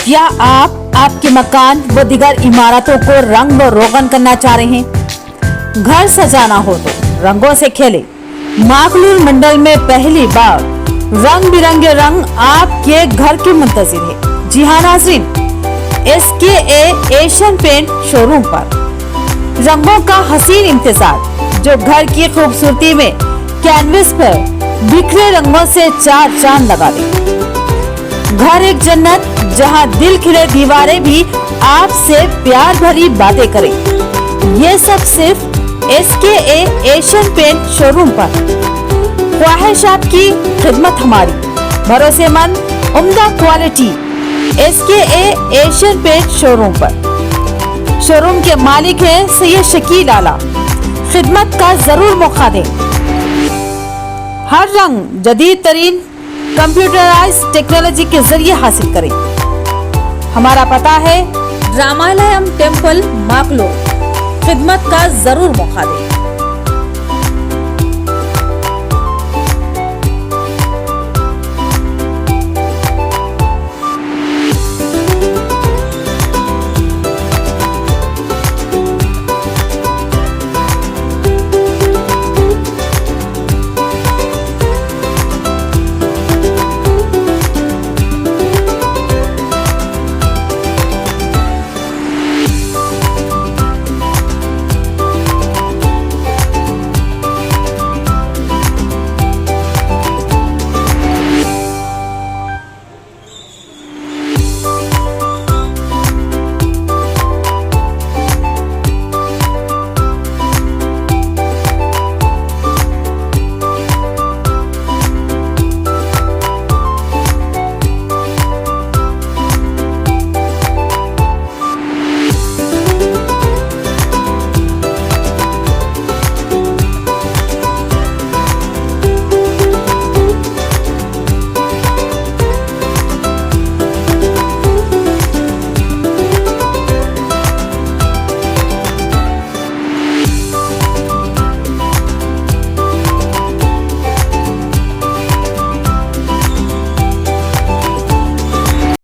क्या आप आपके मकान व दीगर इमारतों को रंग व रोगन करना चाह रहे हैं? घर सजाना हो तो रंगों से खेले। माकलूर मंडल में पहली बार रंग बिरंगे रंग आपके घर के मुंतजिर है। जी हाँ नाज़रीन, SKA एशियन पेंट शोरूम पर रंगों का हसीन इंतजार जो घर की खूबसूरती में कैनवस पर बिखरे रंगों से चार चांद लगा दे। घर एक जन्नत जहां दिल खिले दीवारें भी आपसे प्यार भरी बातें करें। ये सब सिर्फ SKA एशियन पेंट शोरूम पर। ख्वाहिश आपकी, खिदमत हमारी। भरोसेमंद उम्दा quality SKA Asian paint showroom पर। शोरूम के मालिक हैं सैयद शकील आला। खिदमत का जरूर मौका दें। हर रंग जदीद तरीन कंप्यूटराइज्ड टेक्नोलॉजी के जरिए हासिल करें। हमारा पता है रामालयम टेम्पल, माकलूर। खिदमत का जरूर मौका दें।